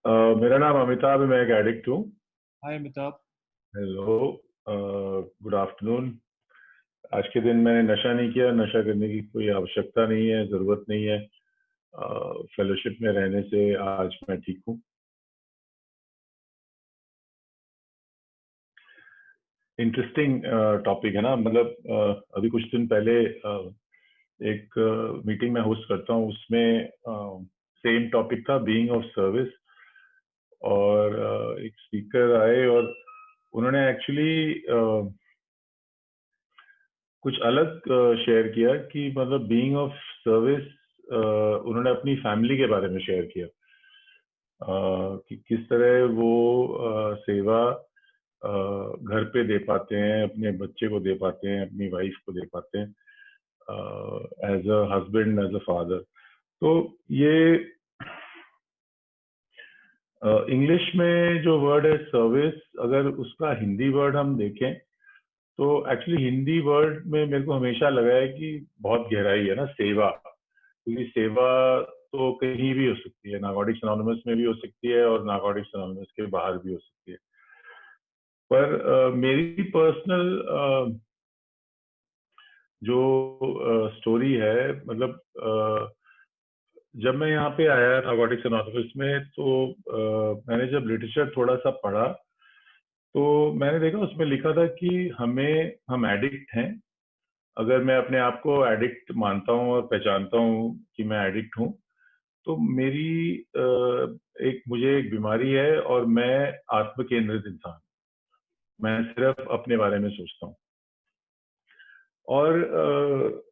मेरा नाम अमिताभ है, मैं एक एडिक्ट हूँ। हाय अमिताभ। हेलो। Good afternoon. आज के दिन मैंने नशा नहीं किया। नशा करने की कोई आवश्यकता नहीं है, जरूरत नहीं है। फेलोशिप में रहने से आज मैं ठीक हूँ। इंटरेस्टिंग टॉपिक है ना। मतलब अभी कुछ दिन पहले एक मीटिंग में होस्ट करता हूँ, उसमें सेम टॉपिक था, बीइंग ऑफ सर्विस। और एक स्पीकर आए और उन्होंने एक्चुअली कुछ अलग शेयर किया कि मतलब बीइंग ऑफ सर्विस। उन्होंने अपनी फैमिली के बारे में शेयर किया कि किस तरह वो सेवा घर पे दे पाते हैं, अपने बच्चे को दे पाते हैं, अपनी वाइफ को दे पाते हैं, as a husband, as a father. तो ये इंग्लिश में जो वर्ड है सर्विस, अगर उसका हिंदी वर्ड हम देखें तो एक्चुअली हिंदी वर्ड में मेरे को हमेशा लगा है कि बहुत गहराई है ना, सेवा। क्योंकि सेवा तो कहीं भी हो सकती है, नार्कोटिक्स एनोनिमस में भी हो सकती है और नार्कोटिक्स एनोनिमस के बाहर भी हो सकती है। पर मेरी पर्सनल जो स्टोरी है, मतलब जब मैं यहाँ पे आया नार्कोटिक्स एनोनिमस में, तो मैंने जब लिटरेचर थोड़ा सा पढ़ा तो मैंने देखा उसमें लिखा था कि हम एडिक्ट हैं। अगर मैं अपने आप को एडिक्ट मानता हूँ और पहचानता हूँ कि मैं एडिक्ट हूँ, तो मेरी मुझे एक बीमारी है और मैं आत्म केंद्रित इंसान, मैं सिर्फ अपने बारे में सोचता हूँ। और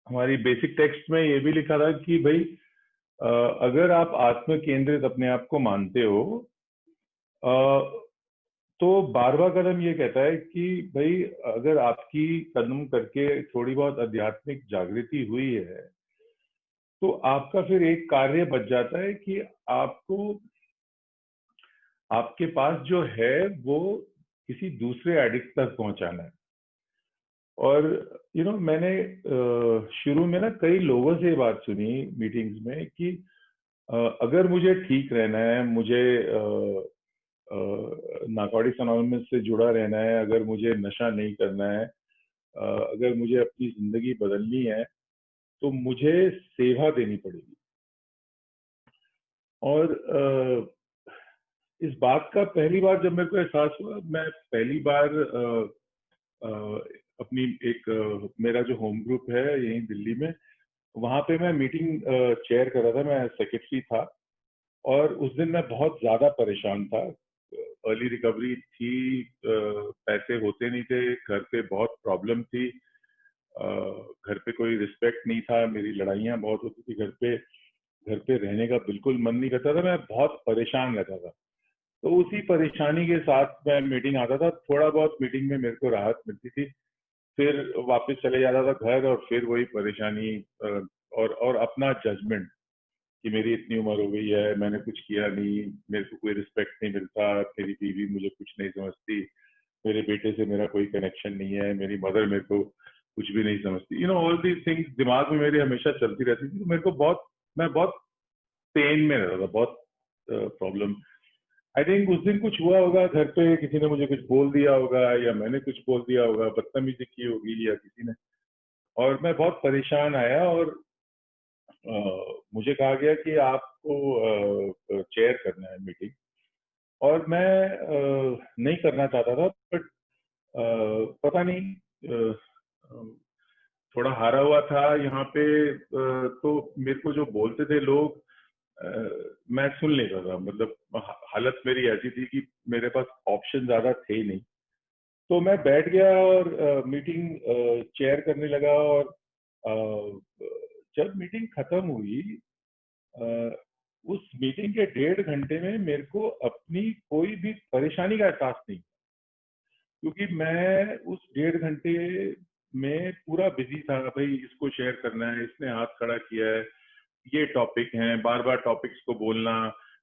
हमारी बेसिक टेक्स्ट में ये भी लिखा था कि भाई, अगर आप आत्म केंद्रित अपने आप को मानते हो, तो 12वां कदम ये कहता है कि भाई, अगर आपकी कदम करके थोड़ी बहुत आध्यात्मिक जागृति हुई है, तो आपका फिर एक कार्य बच जाता है कि आपको, आपके पास जो है वो किसी दूसरे एडिक्ट तक पहुंचाना है। और मैंने शुरू में ना कई लोगों से ये बात सुनी मीटिंग्स में कि अगर मुझे ठीक रहना है, मुझे नार्कोटिक्स एनोनिमस से जुड़ा रहना है, अगर मुझे नशा नहीं करना है, अगर मुझे अपनी जिंदगी बदलनी है, तो मुझे सेवा देनी पड़ेगी। और इस बात का पहली बार जब मेरे को एहसास हुआ, मैं पहली बार अ, अपनी मेरा जो होम ग्रुप है यहीं दिल्ली में, वहां पे मैं मीटिंग चेयर कर रहा था, मैं सेक्रेटरी था। और उस दिन मैं बहुत ज्यादा परेशान था। अर्ली रिकवरी थी, पैसे होते नहीं थे, घर पे बहुत प्रॉब्लम थी, घर पे कोई रिस्पेक्ट नहीं था, मेरी लड़ाइयाँ बहुत होती थी घर पे, घर पे रहने का बिल्कुल मन नहीं करता था, मैं बहुत परेशान रहता था। तो उसी परेशानी के साथ मैं मीटिंग आता था, थोड़ा बहुत मीटिंग में मेरे को राहत मिलती थी, फिर वापस चले जाता था घर और फिर वही परेशानी। और अपना जजमेंट कि मेरी इतनी उम्र हो गई है, मैंने कुछ किया नहीं, मेरे को कोई रिस्पेक्ट नहीं मिलता, मेरी बीवी मुझे कुछ नहीं समझती, मेरे बेटे से मेरा कोई कनेक्शन नहीं है, मेरी मदर मेरे को कुछ भी नहीं समझती, ऑल दीज थिंग्स दिमाग में मेरे हमेशा चलती रहती थी। तो मेरे को मैं बहुत पेन में रहता था, बहुत प्रॉब्लम। आई थिंक उस दिन कुछ हुआ होगा, घर पे किसी ने मुझे कुछ बोल दिया होगा या मैंने कुछ बोल दिया होगा, बदतमीजी की होगी या किसी ने, और मैं बहुत परेशान आया। और मुझे कहा गया कि आपको चेयर करना है मीटिंग। और मैं नहीं करना चाहता था, बट पता नहीं, थोड़ा हारा हुआ था यहाँ पे। तो मेरे को जो बोलते थे लोग, मैं सुन लेता था। मतलब हालत मेरी ऐसी थी कि मेरे पास ऑप्शन ज्यादा थे नहीं। तो मैं बैठ गया और मीटिंग चेयर करने लगा। और जब मीटिंग खत्म हुई, अ, उस मीटिंग के 1.5 घंटे में मेरे को अपनी कोई भी परेशानी का एहसास नहीं, क्योंकि मैं उस 1.5 घंटे में पूरा बिजी था। भाई, इसको शेयर करना है, इसने हाथ खड़ा किया है, ये टॉपिक है, बार बार टॉपिक्स को बोलना,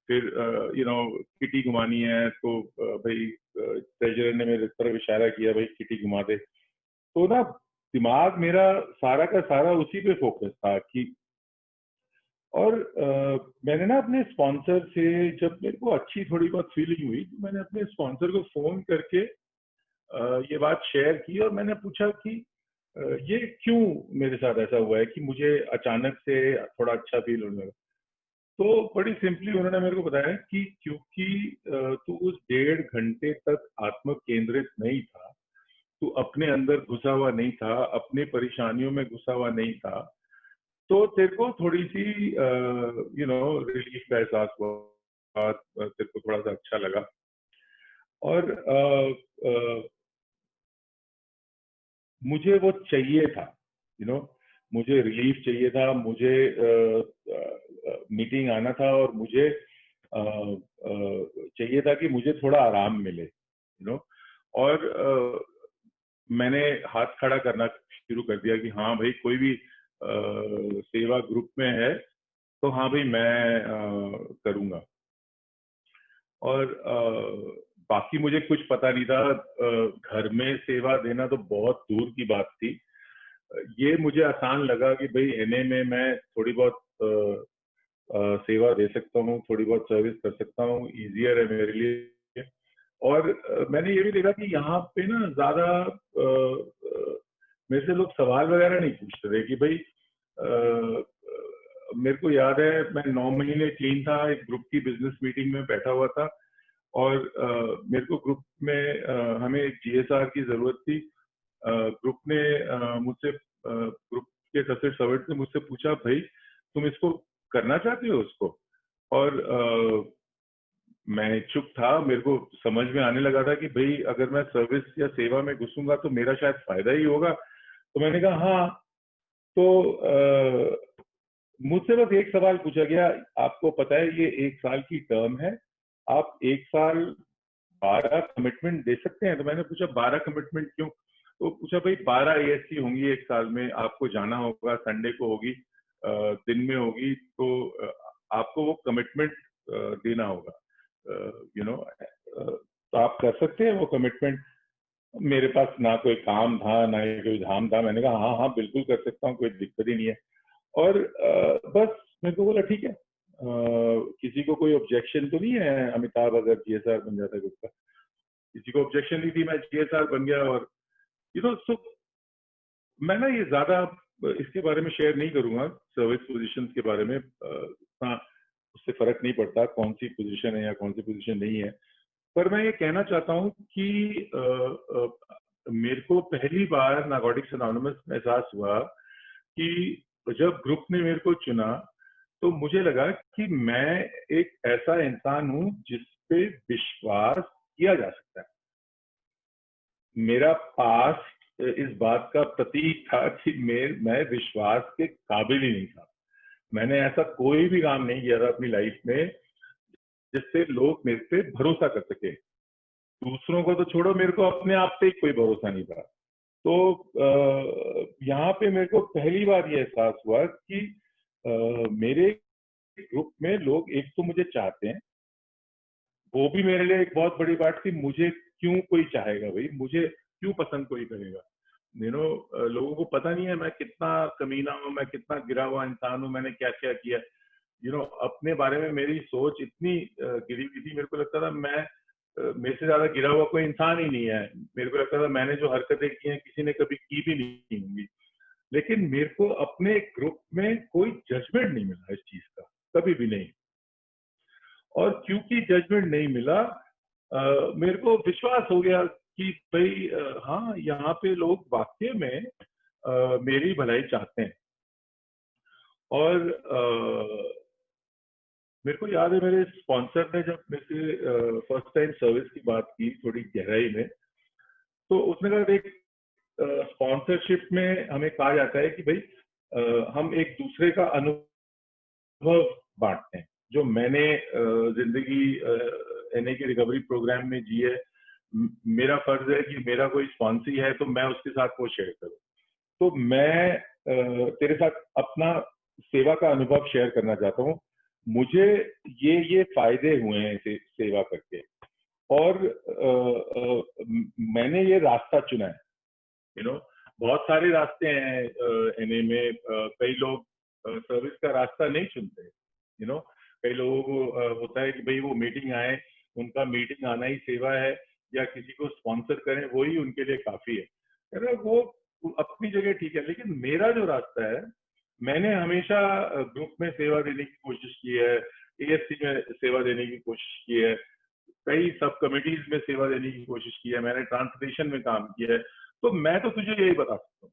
फिर किटी घुमानी है, तो भाई ट्रेजरर ने मेरे तरफ इशारा किया, भाई किटी घुमा दे। तो ना, दिमाग मेरा सारा का सारा उसी पे फोकस था कि और मैंने ना अपने स्पॉन्सर से, जब मेरे को अच्छी थोड़ी बहुत फीलिंग हुई, तो मैंने अपने स्पॉन्सर को फोन करके ये बात शेयर की और मैंने पूछा कि ये क्यों मेरे साथ ऐसा हुआ है कि मुझे अचानक से थोड़ा अच्छा फील होने लगा। तो बड़ी सिंपली उन्होंने मेरे को बताया कि क्योंकि तू उस 1.5 घंटे तक आत्म केंद्रित नहीं था, तू अपने अंदर घुसा हुआ नहीं था, अपनी परेशानियों में घुसा हुआ नहीं था, तो तेरे को थोड़ी सी रिलीफ का एहसास हुआ, तेरे को थोड़ा सा अच्छा लगा। और मुझे वो चाहिए था, मुझे रिलीफ चाहिए था, मुझे मीटिंग आना था और मुझे चाहिए था कि मुझे थोड़ा आराम मिले, और मैंने हाथ खड़ा करना शुरू कर दिया कि हाँ भाई, कोई भी सेवा ग्रुप में है तो हाँ भाई मैं करूंगा। और बाकी मुझे कुछ पता नहीं था, घर में सेवा देना तो बहुत दूर की बात थी। ये मुझे आसान लगा कि भाई एनए में मैं थोड़ी बहुत सेवा दे सकता हूँ, थोड़ी बहुत सर्विस कर सकता हूँ, इजियर है मेरे लिए। और मैंने ये भी देखा कि यहाँ पे ना ज्यादा मेरे से लोग सवाल वगैरह नहीं पूछते थे कि भाई मेरे को याद है मैं 9 महीने क्लीन था, एक ग्रुप की बिजनेस मीटिंग में बैठा हुआ था और मेरे को ग्रुप में हमें एक जीएसआर की जरूरत थी। ग्रुप ने मुझसे ग्रुप के सदस्य सर्वेंट ने मुझसे पूछा, भाई तुम इसको करना चाहते हो उसको? और मैं चुप था, मेरे को समझ में आने लगा था कि भाई अगर मैं सर्विस या सेवा में घुसूंगा तो मेरा शायद फायदा ही होगा। तो मैंने कहा हाँ। तो मुझसे बस एक सवाल पूछा गया, आपको पता है ये 1 साल की टर्म है, आप 1 साल 12 कमिटमेंट दे सकते हैं? तो मैंने पूछा 12 कमिटमेंट क्यों? तो पूछा भाई 12 एएससी होंगी 1 साल में, आपको जाना होगा, संडे को होगी, दिन में होगी, तो आपको वो कमिटमेंट देना होगा, तो आप कर सकते हैं वो कमिटमेंट? मेरे पास ना कोई काम था ना ही कोई धाम था, मैंने कहा हाँ हाँ बिल्कुल कर सकता हूँ, कोई दिक्कत ही नहीं है। और बस मेरे को बोला ठीक है, किसी को कोई ऑब्जेक्शन तो नहीं है अमिताभ अगर जीएसआर बन जाता है उसका? किसी को ऑब्जेक्शन नहीं थी, मैं जीएसआर बन गया। और सो मैं ना ये ज्यादा इसके बारे में शेयर नहीं करूंगा, सर्विस पोजीशंस के बारे में। हाँ, उससे फर्क नहीं पड़ता कौन सी पोजीशन है या कौन सी पोजीशन नहीं है। पर मैं ये कहना चाहता हूँ कि मेरे को पहली बार नारकोटिक्स एनोनिमस में एहसास हुआ कि जब ग्रुप ने मेरे को चुना तो मुझे लगा कि मैं एक ऐसा इंसान हूं जिस पे विश्वास किया जा सकता है। मेरा पास्ट इस बात का प्रतीक था कि मैं विश्वास के काबिल ही नहीं था। मैंने ऐसा कोई भी काम नहीं किया था अपनी लाइफ में जिससे लोग मेरे पे भरोसा कर सके। दूसरों को तो छोड़ो, मेरे को अपने आप पे कोई भरोसा नहीं था। तो यहाँ पे मेरे को पहली बार ये एहसास हुआ कि मेरे ग्रुप में लोग एक तो मुझे चाहते हैं, वो भी मेरे लिए एक बहुत बड़ी बात थी। मुझे क्यों कोई चाहेगा भाई, मुझे क्यों पसंद कोई करेगा? लोगों को पता नहीं है मैं कितना कमीना हूँ, मैं कितना गिरा हुआ इंसान हूँ, मैंने क्या क्या किया। अपने बारे में मेरी सोच इतनी गिरी हुई थी, मेरे को लगता था मेरे से ज्यादा गिरा हुआ कोई इंसान ही नहीं है। मेरे को लगता था मैंने जो हरकतें की हैं किसी ने कभी की भी नहीं होंगी। लेकिन मेरे को अपने ग्रुप में कोई जजमेंट नहीं मिला इस चीज का, कभी भी नहीं। और क्योंकि जजमेंट नहीं मिला, मेरे को विश्वास हो गया कि भाई हाँ, यहाँ पे लोग वाकई में मेरी भलाई चाहते हैं। और मेरे को याद है मेरे स्पॉन्सर ने जब मेरे से फर्स्ट टाइम सर्विस की बात की थोड़ी गहराई में, तो उसने कहा देख, स्पॉन्सरशिप में हमें कहा जाता है कि भाई हम एक दूसरे का अनुभव बांटते हैं। जो मैंने जिंदगी एनए की रिकवरी प्रोग्राम में जी है, मेरा फर्ज है कि मेरा कोई स्पॉन्सी है तो मैं उसके साथ वो शेयर करूं। तो मैं तेरे साथ अपना सेवा का अनुभव शेयर करना चाहता हूँ। मुझे ये फायदे हुए हैं सेवा करके, और मैंने ये रास्ता चुना है। बहुत सारे रास्ते हैं एनए में। कई लोग सर्विस का रास्ता नहीं चुनते। कई लोगों को होता है कि भाई वो मीटिंग आए, उनका मीटिंग आना ही सेवा है, या किसी को स्पॉन्सर करें वही उनके लिए काफी है। अरे वो अपनी जगह ठीक है, लेकिन मेरा जो रास्ता है, मैंने हमेशा ग्रुप में सेवा देने की कोशिश की है, एएससी में सेवा देने की कोशिश की है, कई सब कमिटीज में सेवा देने की कोशिश की है, मैंने ट्रांसलेशन में काम किया है। तो मैं तो तुझे यही बता सकता हूँ।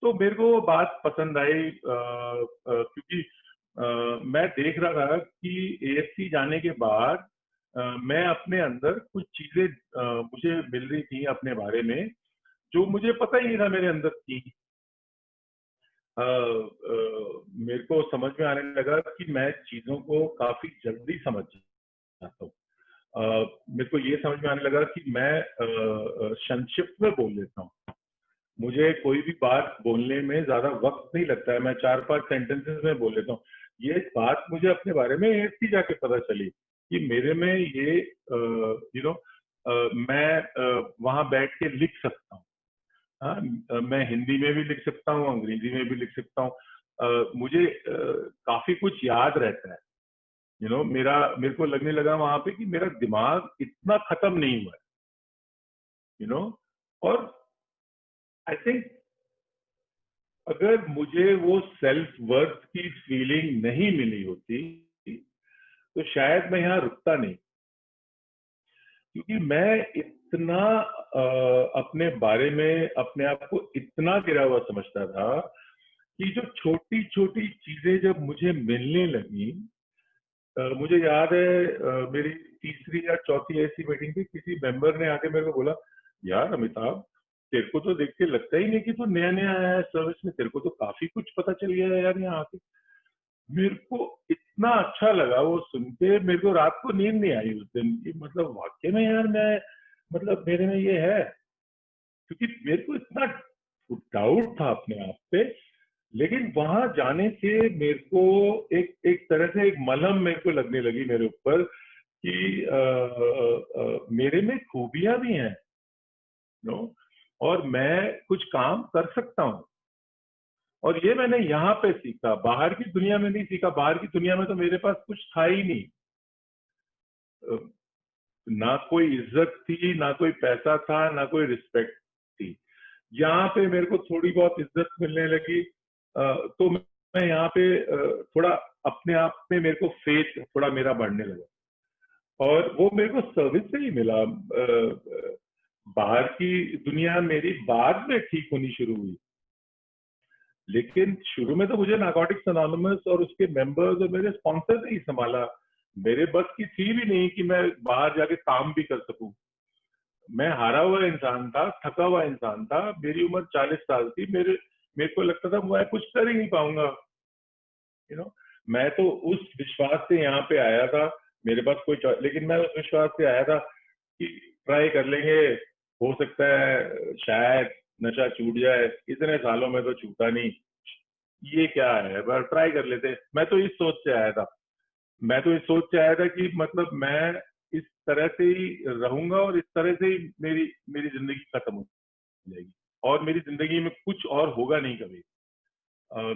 तो मेरे को वो बात पसंद आई, क्योंकि मैं देख रहा था कि एएससी जाने के बाद मैं अपने अंदर कुछ चीजें मुझे मिल रही थी अपने बारे में, जो मुझे पता ही नहीं था मेरे अंदर थी। मेरे को समझ में आने लगा कि मैं चीजों को काफी जल्दी समझ जाता हूँ। मेरे को ये समझ में आने लगा कि मैं संक्षिप्त में बोल लेता हूँ। मुझे कोई भी बात बोलने में ज्यादा वक्त नहीं लगता है, मैं 4-5 सेंटेंसेस में बोल लेता हूँ। ये बात मुझे अपने बारे में ऐसी जाके पता चली कि मेरे में ये मैं वहां बैठ के लिख सकता हूँ। हाँ, मैं हिंदी में भी लिख सकता हूँ, अंग्रेजी में भी लिख सकता हूँ। मुझे काफी कुछ याद रहता है। मेरे को लगने लगा वहां पे कि मेरा दिमाग इतना खत्म नहीं हुआ है। और आई थिंक अगर मुझे वो सेल्फ वर्थ की फीलिंग नहीं मिली होती, तो शायद मैं यहाँ रुकता नहीं। क्योंकि मैं इतना अपने बारे में अपने आप को इतना गिरा हुआ समझता था कि जो छोटी छोटी चीजें जब मुझे मिलने लगी, मुझे याद है मेरी तीसरी या चौथी ऐसी मीटिंग थी, किसी मेंबर ने आके मेरे को बोला, यार अमिताभ, तेरे को तो देख के लगता ही नहीं कि तू नया नया आया है सर्विस में, तेरे को तो काफी कुछ पता चल गया है यार यहाँ आके। मेरे को इतना अच्छा लगा वो सुन के, मेरे को रात को नींद नहीं आई उस दिन की, मतलब वाकई में यार मैं, मतलब मेरे में ये है। क्योंकि मेरे को इतना डाउट था अपने आप पे, लेकिन वहां जाने से मेरे को एक एक तरह से एक मलहम मेरे को लगने लगी मेरे ऊपर कि मेरे में खूबियां भी हैं, नो, और मैं कुछ काम कर सकता हूँ। और ये मैंने यहाँ पे सीखा, बाहर की दुनिया में नहीं सीखा। बाहर की दुनिया में तो मेरे पास कुछ था ही नहीं, ना कोई इज्जत थी, ना कोई पैसा था, ना कोई रिस्पेक्ट थी। यहाँ पे मेरे को थोड़ी बहुत इज्जत मिलने लगी, तो मैं यहाँ पे थोड़ा अपने आप में मेरे को फेथ थोड़ा मेरा बढ़ने लगा, और वो मेरे को सर्विस से ही मिला। बाहर की दुनिया मेरी बाद में ठीक होनी शुरू हुई, लेकिन शुरू में तो मुझे नारकोटिक्स अनोनिमस और उसके मेंबर्स और मेरे स्पॉन्सर ने ही संभाला। मेरे बस की थी भी नहीं कि मैं बाहर जाके काम भी कर सकूं। मैं हारा हुआ इंसान था, थका हुआ इंसान था, मेरी उम्र 40 साल थी, मेरे मेरे को लगता था मैं कुछ कर ही नहीं पाऊंगा। मैं तो उस विश्वास से यहाँ पे आया था, मेरे पास कोई लेकिन मैं उस विश्वास से आया था कि ट्राई कर लेंगे, हो सकता है शायद नशा छूट जाए, इतने सालों में तो छूटा नहीं, ये क्या है, बस ट्राई कर लेते। मैं तो इस सोच से आया था, मैं तो इस सोच से आया था कि मतलब मैं इस तरह से ही रहूंगा और इस तरह से ही मेरी मेरी जिंदगी खत्म हो जाएगी, और मेरी जिंदगी में कुछ और होगा नहीं कभी।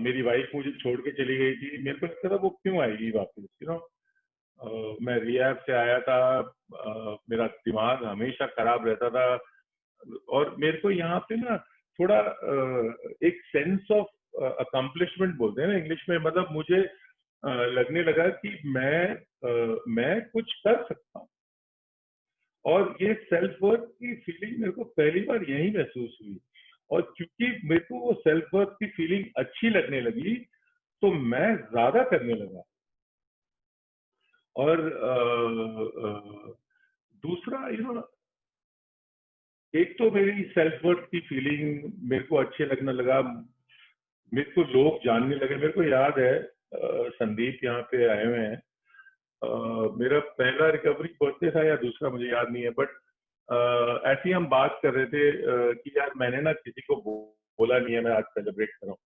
मेरी वाइफ मुझे छोड़ के चली गई थी, मेरे को लगता था वो क्यों आएगी वापस, मैं रिहैब से आया था, मेरा दिमाग हमेशा खराब रहता था, और मेरे को यहाँ पे ना थोड़ा एक सेंस ऑफ अकम्पलिशमेंट बोलते हैं ना इंग्लिश में, मतलब मुझे लगने लगा कि मैं कुछ कर सकता हूँ। और ये सेल्फ वर्थ की फीलिंग मेरे को पहली बार यही महसूस हुई, और क्योंकि मेरे को वो सेल्फ वर्थ की फीलिंग अच्छी लगने लगी, तो मैं ज्यादा करने लगा। और दूसरा एक तो मेरी सेल्फ वर्थ की फीलिंग मेरे को अच्छे लगने लगा, मेरे को लोग जानने लगे। मेरे को याद है संदीप यहाँ पे आए हुए हैं, मेरा पहला रिकवरी बर्थडे था या दूसरा मुझे याद नहीं है, बट ऐसे ही हम बात कर रहे थे कि यार मैंने ना किसी को बोला नहीं है मैं आज सेलिब्रेट कर रहा हूँ।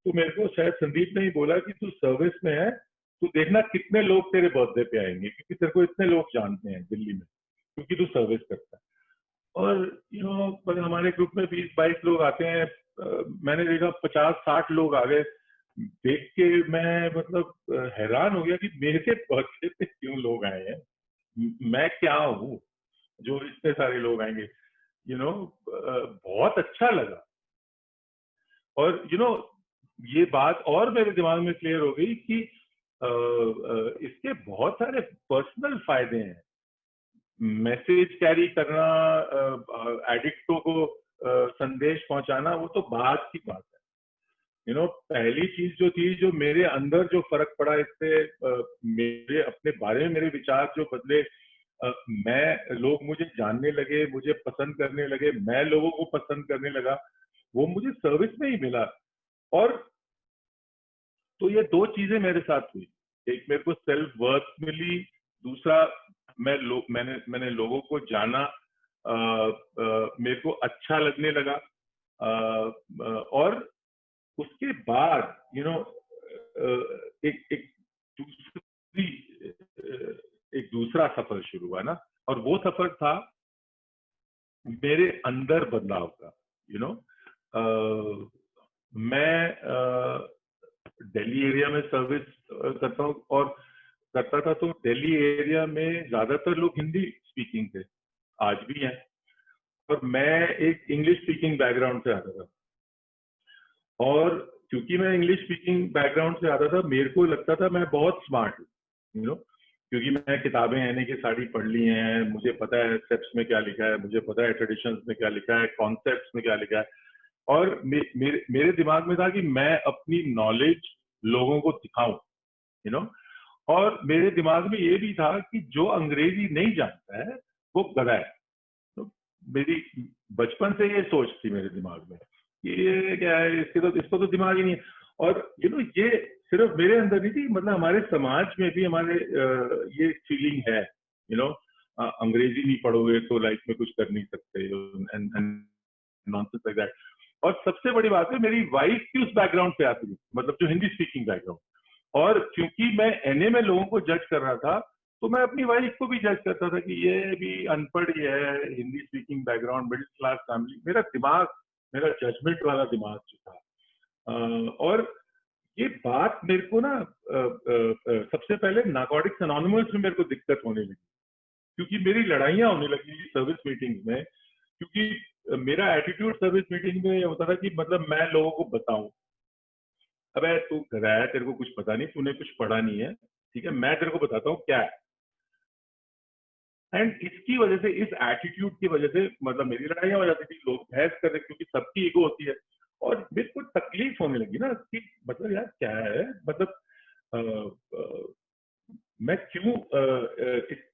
तो मेरे को शायद संदीप ने ही बोला कि तू सर्विस में है, तू देखना कितने लोग तेरे बर्थडे पे आएंगे, क्योंकि तेरे को इतने लोग जानते हैं दिल्ली में, क्योंकि तू सर्विस करता है। और हमारे ग्रुप में 20-22 लोग आते हैं, मैंने देखा 50-60 लोग आ गए। देख के मैं मतलब हैरान हो गया कि मेरे बर्थडे पे क्यों लोग आए हैं, मैं क्या हूँ जो इतने सारे लोग आएंगे, यू नो। बहुत अच्छा लगा। और ये बात और मेरे दिमाग में क्लियर हो गई कि इसके बहुत सारे पर्सनल फायदे हैं। मैसेज कैरी करना, एडिक्टों को संदेश पहुंचाना, वो तो बात की बात है। पहली चीज जो थी, जो मेरे अंदर जो फर्क पड़ा इससे, मेरे अपने बारे में मेरे विचार जो बदले, लोग मुझे जानने लगे, मुझे पसंद करने लगे, मैं लोगों को पसंद करने लगा, वो मुझे सर्विस में ही मिला। और तो ये दो चीजें मेरे साथ हुई। एक, मेरे को सेल्फ वर्थ मिली। दूसरा, मैंने लोगों को जाना, मेरे को अच्छा लगने लगा। और उसके बाद एक एक दूसरी एक दूसरा सफर शुरू हुआ ना। और वो सफर था मेरे अंदर बदलाव का। यू नो मैं दिल्ली एरिया में सर्विस करता हूँ, और करता था, तो दिल्ली एरिया में ज्यादातर लोग हिंदी स्पीकिंग थे, आज भी हैं। और मैं एक इंग्लिश स्पीकिंग बैकग्राउंड से आता था, और क्योंकि मैं इंग्लिश स्पीकिंग बैकग्राउंड से आता था, मेरे को लगता था मैं बहुत स्मार्ट हूँ, क्योंकि मैं किताबें यानी कि सारी पढ़ ली हैं, मुझे पता है स्टेप्स में क्या लिखा है, मुझे पता है ट्रेडिशंस में क्या लिखा है, कॉन्सेप्ट्स में क्या लिखा है। और मेरे दिमाग में था कि मैं अपनी नॉलेज लोगों को दिखाऊं, यू नो और मेरे दिमाग में ये भी था कि जो अंग्रेजी नहीं जानता है वो गधा है। तो मेरी बचपन से ये सोच थी मेरे दिमाग में कि ये क्या है, इसको तो दिमाग ही नहीं है। और ये सिर्फ मेरे अंदर नहीं थी, मतलब हमारे समाज में भी हमारे ये फीलिंग है। अंग्रेजी नहीं पढ़ोगे तो लाइफ में कुछ कर नहीं सकते, एंड नॉनसेंस लाइक दैट। और सबसे बड़ी बात है, मेरी वाइफ भी उस बैकग्राउंड से आती थी, मतलब जो हिंदी स्पीकिंग बैकग्राउंड। और क्योंकि मैं एनए में लोगों को जज कर रहा था, तो मैं अपनी वाइफ को भी जज करता था कि ये भी अनपढ़ ही है, Hindi speaking background, middle class family. मेरा जजमेंट वाला दिमाग जो था। और ये बात मेरे को ना, सबसे पहले नार्कोटिक्स एनोनिमस में मेरे को दिक्कत होने लगी, क्योंकि मेरी लड़ाइयां होने लगी सर्विस मीटिंग में। क्योंकि मेरा एटीट्यूड सर्विस मीटिंग में होता था कि मतलब मैं लोगों को बताऊं, अबे तू गधा है, तेरे को कुछ पता नहीं, तूने कुछ पढ़ा नहीं है, ठीक है, मैं तेरे को बताता हूँ क्या है। एंड इसकी वजह से, इस एटीट्यूड की वजह से, मतलब मेरी लड़ाइयां हो जाती थी, लोग बहस कर रहे, क्योंकि सबकी ईगो होती है। और मेरे को तकलीफ होने लगी ना कि मतलब यार क्या है, मतलब अ, अ, मैं क्यों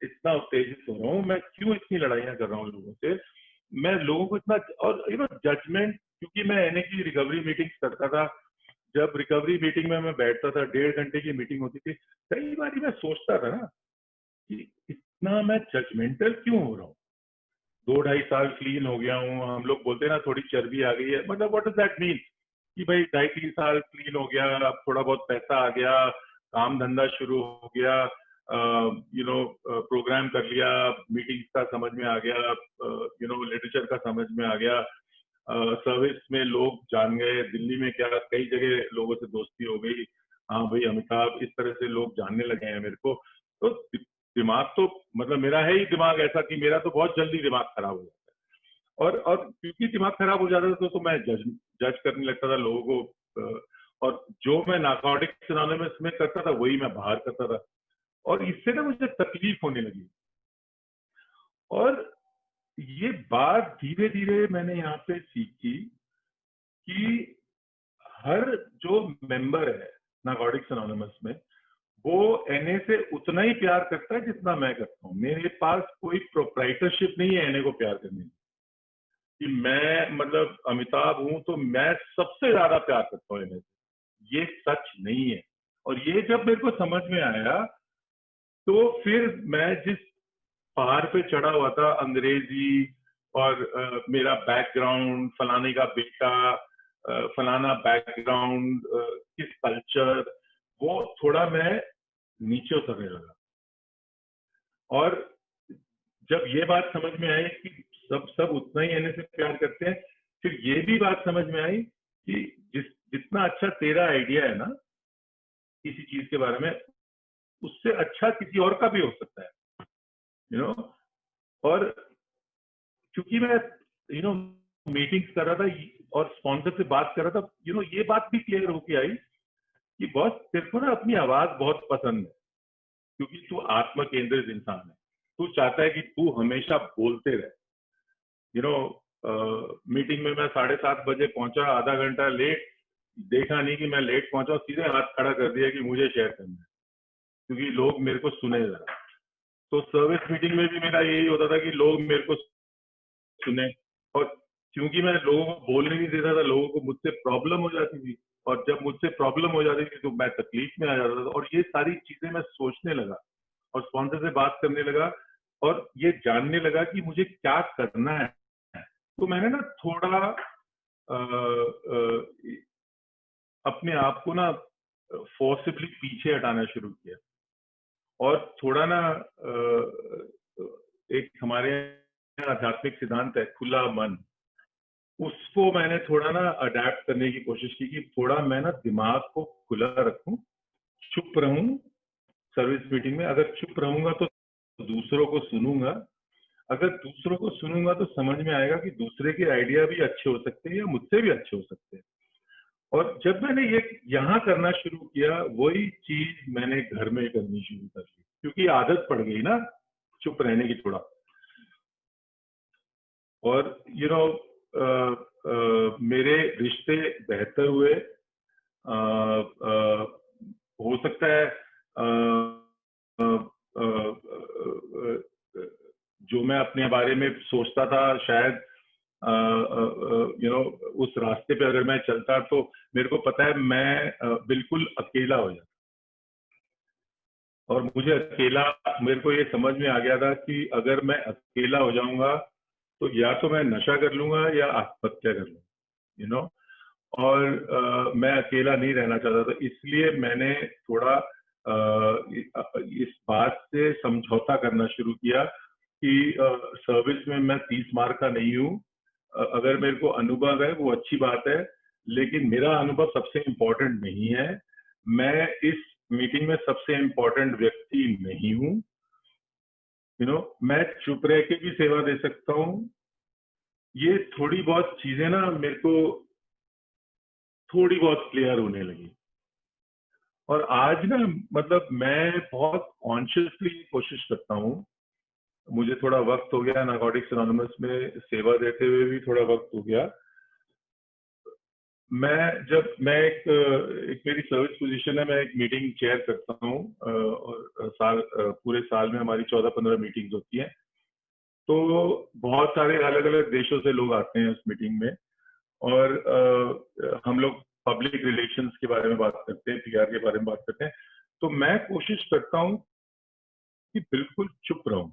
इतना उत्तेजित हो रहा हूँ, मैं क्यों इतनी लड़ाइयां कर रहा हूँ लोगों से, मैं लोगों को इतना। और जजमेंट, क्योंकि मैं एनए की रिकवरी मीटिंग्स करता था। जब रिकवरी मीटिंग में मैं बैठता था, 1.5 घंटे की मीटिंग होती थी, कई बार मैं सोचता था ना कि इतना मैं जजमेंटल क्यों हो रहा हूँ। 2-2.5 साल क्लीन हो गया हूँ, हम लोग बोलते हैं ना थोड़ी चर्बी आ गई है, मतलब व्हाट डज दैट मीन कि भाई 2.5-3 साल क्लीन हो गया, अब थोड़ा बहुत पैसा आ गया, काम धंधा शुरू हो गया, प्रोग्राम कर लिया, मीटिंग्स का समझ में आ गया, लिटरेचर का समझ में आ गया, सर्विस में लोग जान गए, दिल्ली में क्या कई जगह लोगों से दोस्ती हो गई, हाँ भाई अमिताभ, इस तरह से लोग जानने लगे हैं मेरे को। तो दिमाग तो, मतलब मेरा है ही दिमाग ऐसा कि मेरा तो बहुत जल्दी दिमाग खराब हो जाता है। और क्योंकि दिमाग खराब हो जाता था, तो मैं जज करने लगता था लोगों को। और जो मैं नार्कोटिक्स एनोनिमस में करता था, वही मैं बाहर करता था। और इससे ना मुझे तकलीफ होने लगी। और ये बात धीरे धीरे मैंने यहाँ पे सीखी कि हर जो मेंबर है नार्कोटिक्स एनोनिमस में, वो एनए से उतना ही प्यार करता है जितना मैं करता हूँ। मेरे पास कोई प्रोप्राइटरशिप नहीं है एनए को प्यार करने की, कि मैं मतलब अमिताभ हूं तो मैं सबसे ज्यादा प्यार करता हूँ एनए से। ये सच नहीं है। और ये जब मेरे को समझ में आया, तो फिर मैं जिस पहाड़ पे चढ़ा हुआ था, अंग्रेजी और मेरा बैकग्राउंड, फलाने का बेटा, फलाना बैकग्राउंड, किस कल्चर, वो थोड़ा मैं नीचे उतरने लगा। और जब ये बात समझ में आई कि सब सब उतना ही एनए से प्यार करते हैं, फिर ये भी बात समझ में आई कि जिस जितना अच्छा तेरा आइडिया है ना किसी चीज के बारे में, उससे अच्छा किसी और का भी हो सकता है, यू नो। और क्योंकि मैं मीटिंग्स कर रहा था और स्पॉन्सर से बात कर रहा था, ये बात भी क्लियर होके आई कि बॉस तेरे को ना अपनी आवाज बहुत पसंद है, क्योंकि तू आत्म केंद्रित इंसान है। तू चाहता है कि तू हमेशा बोलते रहे। मीटिंग में मैं 7:30 बजे पहुंचा, आधा घंटा लेट, देखा नहीं कि मैं लेट पहुंचा, सीधे हाथ खड़ा कर दिया कि मुझे शेयर करना है, क्योंकि लोग मेरे को सुने जरा। तो सर्विस मीटिंग में भी मेरा यही होता था कि लोग मेरे को सुने, और क्योंकि मैं लोगों को बोलने नहीं देता था, लोगों को मुझसे प्रॉब्लम हो जाती थी, और जब मुझसे प्रॉब्लम हो जाती थी तो मैं तकलीफ में आ जाता था। और ये सारी चीजें मैं सोचने लगा और स्पॉन्सर से बात करने लगा और ये जानने लगा कि मुझे क्या करना है। तो मैंने ना थोड़ा अ, अ, अपने आप को ना फोर्सिबली पीछे हटाना शुरू किया, और थोड़ा ना एक हमारे यहाँ आध्यात्मिक सिद्धांत है खुला मन, उसको मैंने थोड़ा ना अडेप्ट करने की कोशिश की कि थोड़ा मैं ना दिमाग को खुला रखूं, चुप रहूं। सर्विस मीटिंग में अगर चुप रहूंगा तो दूसरों को सुनूंगा, अगर दूसरों को सुनूंगा तो समझ में आएगा कि दूसरे के आइडिया भी अच्छे हो सकते हैं या मुझसे भी अच्छे हो सकते हैं। और जब मैंने ये यहाँ करना शुरू किया, वही चीज मैंने घर में करनी शुरू कर दी, क्योंकि आदत पड़ गई ना चुप रहने की थोड़ा। और मेरे रिश्ते बेहतर हुए। हो सकता है जो मैं अपने बारे में सोचता था, शायद उस रास्ते पे अगर मैं चलता तो मेरे को पता है मैं बिल्कुल अकेला हो जाता। और मुझे अकेला, मेरे को ये समझ में आ गया था कि अगर मैं अकेला हो जाऊंगा तो या तो मैं नशा कर लूंगा या आत्महत्या कर लूंगा, यू नो। और मैं अकेला नहीं रहना चाहता था, इसलिए मैंने थोड़ा इस बात से समझौता करना शुरू किया कि सर्विस में मैं 30 मार्क का नहीं हूँ। अगर मेरे को अनुभव है वो अच्छी बात है, लेकिन मेरा अनुभव सबसे इम्पोर्टेंट नहीं है। मैं इस मीटिंग में सबसे इम्पोर्टेंट व्यक्ति नहीं हूँ, मैं चुप रह के भी सेवा दे सकता हूँ। ये थोड़ी बहुत चीजें ना मेरे को थोड़ी बहुत क्लियर होने लगी। और आज ना मतलब मैं बहुत कॉन्शियसली कोशिश करता हूँ। मुझे थोड़ा वक्त हो गया नारकोटिक्स एनोनिमस में सेवा देते हुए भी थोड़ा वक्त हो गया। मैं एक मेरी सर्विस पोजीशन है, मैं एक मीटिंग चेयर करता हूँ, और पूरे साल में हमारी 14-15 मीटिंग्स होती हैं। तो बहुत सारे अलग अलग देशों से लोग आते हैं उस मीटिंग में, और हम लोग पब्लिक रिलेशंस के बारे में बात करते हैं, पीआर के बारे में बात करते हैं। तो मैं कोशिश करता हूँ कि बिल्कुल चुप रहूं।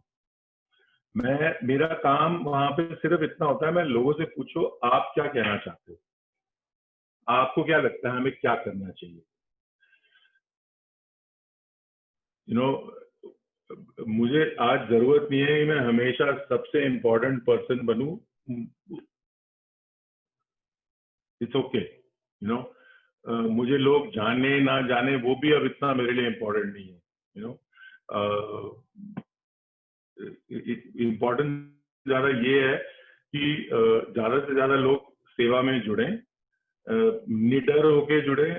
मेरा काम वहां पे सिर्फ इतना होता है, मैं लोगों से पूछो आप क्या कहना चाहते हो, आपको क्या लगता है हमें क्या करना चाहिए। यू नो मुझे आज जरूरत नहीं है कि मैं हमेशा सबसे इम्पोर्टेंट पर्सन बनूं। इट्स ओके, मुझे लोग जाने ना जाने वो भी अब इतना मेरे लिए इम्पोर्टेंट नहीं है। इम्पोर्टेंट ज्यादा ये है कि ज्यादा से ज्यादा लोग सेवा में जुड़े, निडर होके जुड़े,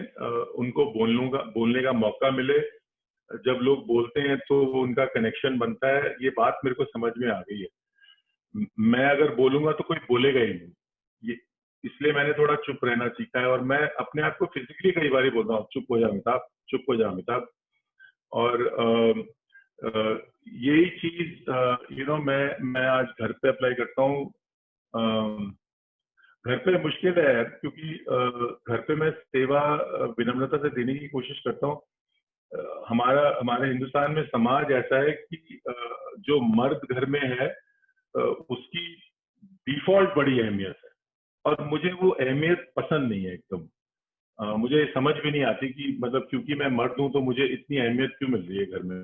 उनको बोलने का मौका मिले। जब लोग बोलते हैं तो उनका कनेक्शन बनता है, ये बात मेरे को समझ में आ गई है। मैं अगर बोलूंगा तो कोई बोलेगा ही नहीं, ये इसलिए मैंने थोड़ा चुप रहना सीखा है। और मैं अपने आप को फिजिकली कई बार बोल रहा हूँ चुप हो जा अमिताभ, चुप हो जा अमिताभ। और यही चीज मैं आज घर पे अप्लाई करता हूँ। घर पे मुश्किल है यार, क्योंकि घर पे मैं सेवा विनम्रता से देने की कोशिश करता हूँ। हमारे हिंदुस्तान में समाज ऐसा है कि जो मर्द घर में है उसकी डिफॉल्ट बड़ी अहमियत है, और मुझे वो अहमियत पसंद नहीं है एकदम। मुझे समझ भी नहीं आती कि मतलब क्योंकि मैं मर्द हूं तो मुझे इतनी अहमियत क्यों मिल रही है घर में।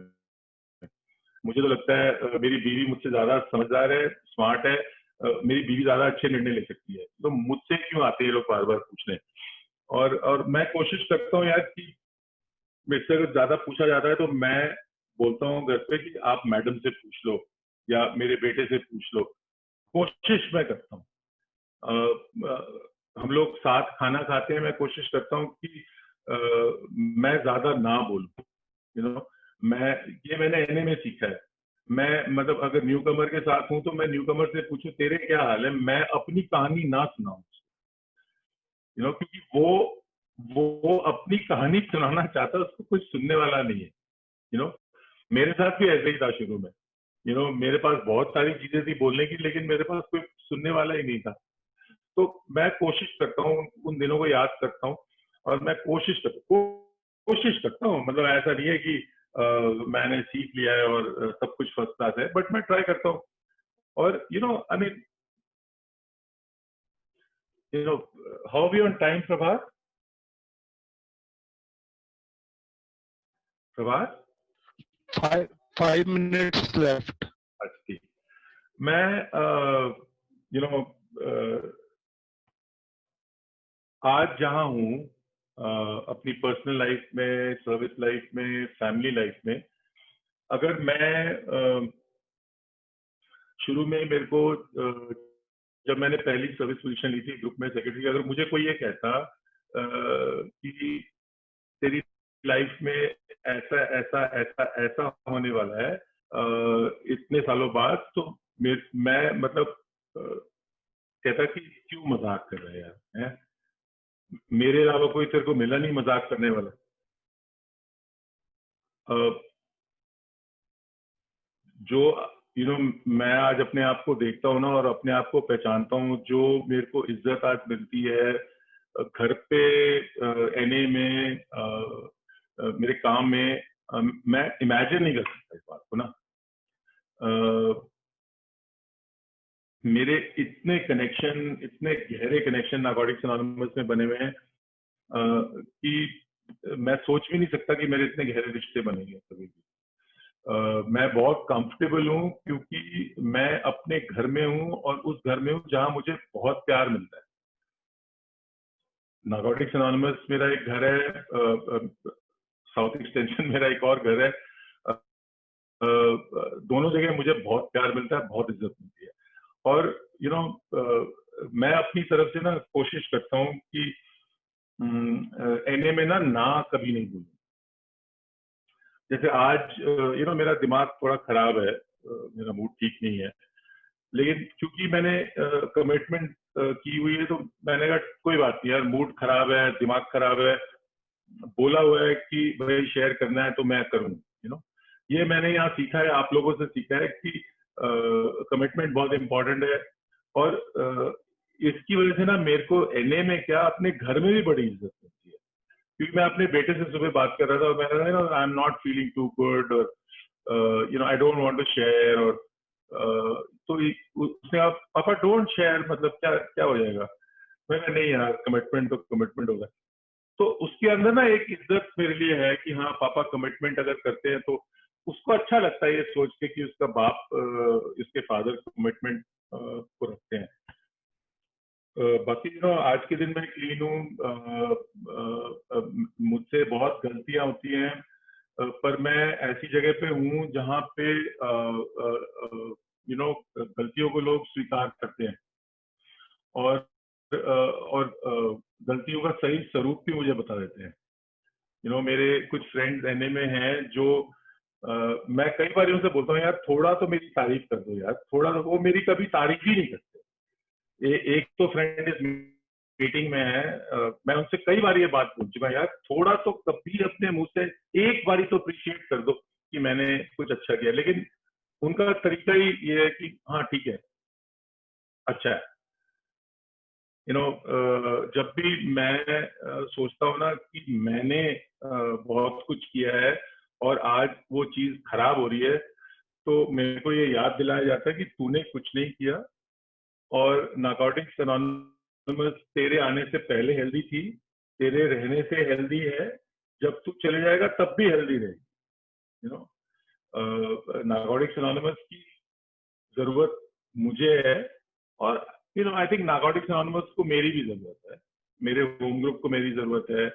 मुझे तो लगता है मेरी बीवी मुझसे ज्यादा समझदार है, स्मार्ट है, मेरी बीवी ज्यादा अच्छे निर्णय ले सकती है, तो मुझसे क्यों आते हैं लोग बार बार पूछने। और मैं कोशिश करता हूँ यार कि मुझसे अगर ज्यादा पूछा जाता है तो मैं बोलता हूँ घर पे कि आप मैडम से पूछ लो या मेरे बेटे से पूछ लो। कोशिश मैं करता हूँ। हम लोग साथ खाना खाते हैं, मैं कोशिश करता हूँ कि मैं ज्यादा ना बोलूं। यू नो मैं ये मैंने एनए में सीखा है। मैं मतलब अगर न्यू कमर के साथ हूं तो मैं न्यू कमर से पूछूं तेरे क्या हाल है, मैं अपनी कहानी ना सुनाऊं। क्योंकि वो अपनी कहानी सुनाना चाहता है, उसको कुछ सुनने वाला नहीं है। यू नो मेरे साथ भी ऐसे ही था शुरू में। मेरे पास बहुत सारी चीजें थी बोलने की, लेकिन मेरे पास कोई सुनने वाला ही नहीं था। तो मैं कोशिश करता हूँ, उन दिनों को याद करता हूँ और मैं कोशिश करता हूँ। मतलब ऐसा नहीं है कि मैंने सीख लिया है और सब कुछ फर्स्ट क्लास है, बट मैं ट्राई करता हूँ। और I mean how be on time Prabhat? Prabhat 5 minutes left. अच्छा ठीक। मैं यू नो आज जहां हूं, अपनी पर्सनल लाइफ में, सर्विस लाइफ में, फैमिली लाइफ में, अगर मैं शुरू में मेरे को जब मैंने पहली सर्विस पोजीशन ली थी ग्रुप में सेक्रेटरी, अगर मुझे कोई ये कहता कि तेरी लाइफ में ऐसा ऐसा ऐसा ऐसा होने वाला है इतने सालों बाद, तो मैं मतलब कहता कि क्यों मजाक कर रहे हैं यार, हैं? मेरे अलावा कोई तेरे को मिला नहीं मजाक करने वाला। जो मैं आज अपने आप को देखता हूँ ना और अपने आप को पहचानता हूँ, जो मेरे को इज्जत आज मिलती है घर पे, एनए में, मेरे काम में, मैं इमेजिन नहीं कर सकता इस बात को ना। मेरे इतने गहरे कनेक्शन नारकोटिक्स एनोनिमस में बने हुए हैं कि मैं सोच भी नहीं सकता कि मेरे इतने गहरे रिश्ते बनेंगे कभी भी। मैं बहुत कंफर्टेबल हूँ क्योंकि मैं अपने घर में हूँ और उस घर में हूँ जहां मुझे बहुत प्यार मिलता है। नारकोटिक्स एनोनिमस मेरा एक घर है, साउथ एक्सटेंशन मेरा एक और घर है। दोनों जगह मुझे बहुत प्यार मिलता है, बहुत इज्जत मिलती है। और मैं अपनी तरफ से ना कोशिश करता हूँ कि एनए में ना कभी नहीं बोलूं। जैसे आज मेरा दिमाग थोड़ा खराब है, मेरा मूड ठीक नहीं है, लेकिन क्योंकि मैंने कमिटमेंट की हुई है तो मैंने कहा कोई बात नहीं यार, मूड खराब है, दिमाग खराब है, बोला हुआ है कि भाई शेयर करना है तो मैं करूँ। ये मैंने यहाँ सीखा है, आप लोगों से सीखा है कि कमिटमेंट बहुत इंपॉर्टेंट है। और इसकी वजह से ना मेरे को एनए में क्या, अपने घर में भी बड़ी इज्जत मिलती है। क्योंकि मैं अपने बेटे से सुबह बात कर रहा था और मैंने कहा I am not feeling too good, और I don't want to share. और तो उसने कहा पापा डोंट शेयर, मतलब क्या क्या हो जाएगा? मैंने नहीं यार, कमिटमेंट तो कमिटमेंट होगा। तो उसके अंदर ना एक इज्जत मेरे लिए है कि हाँ पापा कमिटमेंट अगर करते हैं तो उसको अच्छा लगता है ये सोच के कि उसका बाप, इसके फादर कमिटमेंट को रखते हैं। बाकी आज के दिन मैं क्लीन हूँ, मुझसे बहुत गलतियां होती हैं, पर मैं ऐसी जगह पे हूँ जहाँ पे गलतियों को लोग स्वीकार करते हैं और गलतियों का सही स्वरूप भी मुझे बता देते हैं। मेरे कुछ फ्रेंड्स एनए में हैं जो मैं कई बार उनसे बोलता हूँ यार थोड़ा तो मेरी तारीफ कर दो यार, थोड़ा तो। वो मेरी कभी तारीफ ही नहीं करते। एक तो फ्रेंड इस मीटिंग में है, मैं उनसे कई बार ये बात पूछ चुका यार, थोड़ा तो कभी अपने मुंह से एक बारी तो अप्रिशिएट कर दो कि मैंने कुछ अच्छा किया। लेकिन उनका तरीका ही ये है कि हाँ ठीक है, अच्छा है। जब भी मैं सोचता हूँ ना कि मैंने बहुत कुछ किया है और आज वो चीज खराब हो रही है, तो मेरे को ये याद दिलाया जाता है कि तूने कुछ नहीं किया और नारकोटिक्स एनोनिमस तेरे आने से पहले हेल्दी थी, तेरे रहने से हेल्दी है, जब तू चले जाएगा तब भी हेल्दी रहेगी। नारकोटिक्स एनोनिमस की जरूरत मुझे है और आई थिंक नारकोटिक्स एनोनिमस को मेरी भी जरूरत है। मेरे होम ग्रुप को मेरी जरूरत है,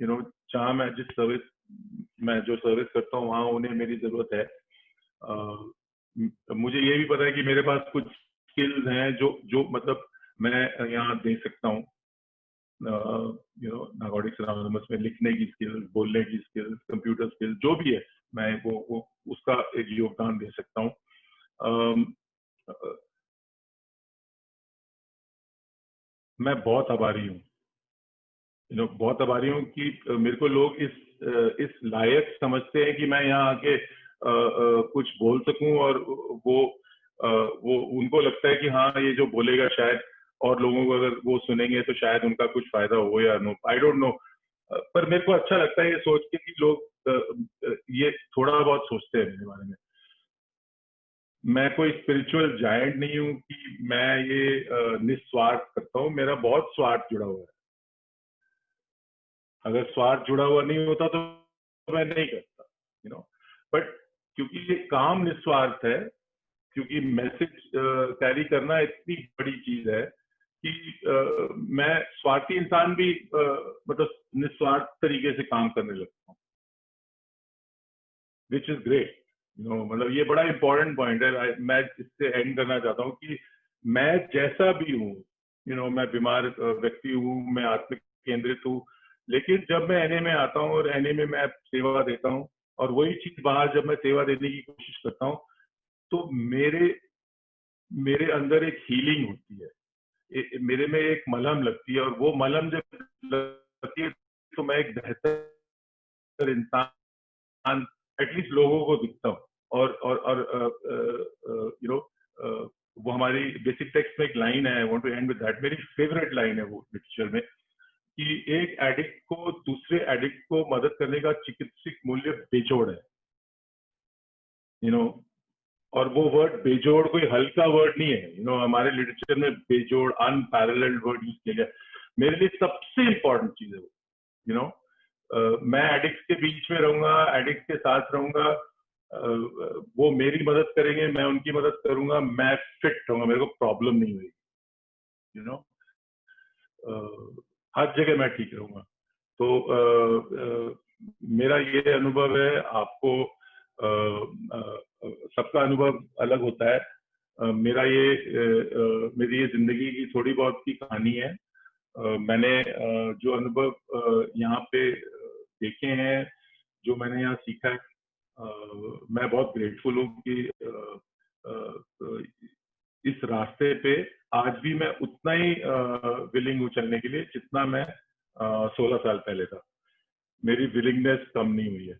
यू नो, जहाँ मैं जो सर्विस करता हूँ वहाँ उन्हें मेरी जरूरत है। मुझे ये भी पता है कि मेरे पास कुछ स्किल्स हैं जो जो मतलब मैं यहाँ दे सकता हूँ। नार्कोटिक्स अनोनिमस में लिखने की स्किल्स, बोलने की स्किल्स, कंप्यूटर स्किल्स, जो भी है, मैं वो उसका एक योगदान दे सकता हूँ। मैं बहुत आभारी हूँ, बहुत आभारी हूँ कि मेरे को लोग इस लायक समझते हैं कि मैं यहाँ आके कुछ बोल सकूं, और वो उनको लगता है कि हाँ ये जो बोलेगा शायद और लोगों को अगर वो सुनेंगे तो शायद उनका कुछ फायदा हो या नो, आई डोंट नो। पर मेरे को अच्छा लगता है ये सोच के कि लोग ये थोड़ा बहुत सोचते हैं मेरे बारे में। मैं कोई स्पिरिचुअल जायंट नहीं हूँ कि मैं ये निस्वार्थ करता हूँ, मेरा बहुत स्वार्थ जुड़ा हुआ है। अगर स्वार्थ जुड़ा हुआ नहीं होता तो मैं नहीं करता, बट क्योंकि ये काम निस्वार्थ है, क्योंकि मैसेज कैरी करना इतनी बड़ी चीज है कि मैं स्वार्थी इंसान भी मतलब निस्वार्थ तरीके से काम करने लगता हूँ, विच इज ग्रेट। मतलब ये बड़ा इंपॉर्टेंट पॉइंट है। मैं इससे एंड करना चाहता हूँ कि मैं जैसा भी हूँ, मैं बीमार व्यक्ति हूँ, मैं आत्मिक केंद्रित हूँ, लेकिन जब मैं एनए में आता हूँ और एनए में मैं सेवा देता हूँ, और वही चीज बाहर जब मैं सेवा देने की कोशिश करता हूँ, तो मेरे मेरे अंदर एक हीलिंग होती है, मेरे में एक मलहम लगती है, और वो मलहम जब लगती है तो मैं एक बेहतर इंसान एटलीस्ट लोगों को दिखता हूँ। और वो हमारी बेसिक टेक्स्ट में एक लाइन है, I want to end with that, मेरी फेवरेट लाइन है वो लिटरेचर में, कि एक एडिक्ट को दूसरे एडिक्ट को मदद करने का चिकित्सक मूल्य बेजोड़ है। यू नो और वो वर्ड बेजोड़ कोई हल्का वर्ड नहीं है। हमारे लिटरेचर में बेजोड़, अनपैरेलल्ड वर्ड यूज किया गया। मेरे लिए सबसे इंपॉर्टेंट चीज है वो। मैं एडिक्ट के बीच में रहूंगा, एडिक्ट के साथ रहूंगा, वो मेरी मदद करेंगे, मैं उनकी मदद करूंगा, मैं फिट रहूंगा, मेरे को प्रॉब्लम नहीं हुई। यू नो हर जगह मैं ठीक रहूंगा। तो मेरा ये अनुभव है, आपको सबका अनुभव अलग होता है। मेरी ये जिंदगी की थोड़ी बहुत की कहानी है। मैंने जो अनुभव यहाँ पे देखे हैं, जो मैंने यहाँ सीखा है, मैं बहुत ग्रेटफुल हूँ कि इस रास्ते पे आज भी मैं उतना ही विलिंग हूँ चलने के लिए जितना मैं 16 साल पहले था। मेरी विलिंगनेस कम नहीं हुई है।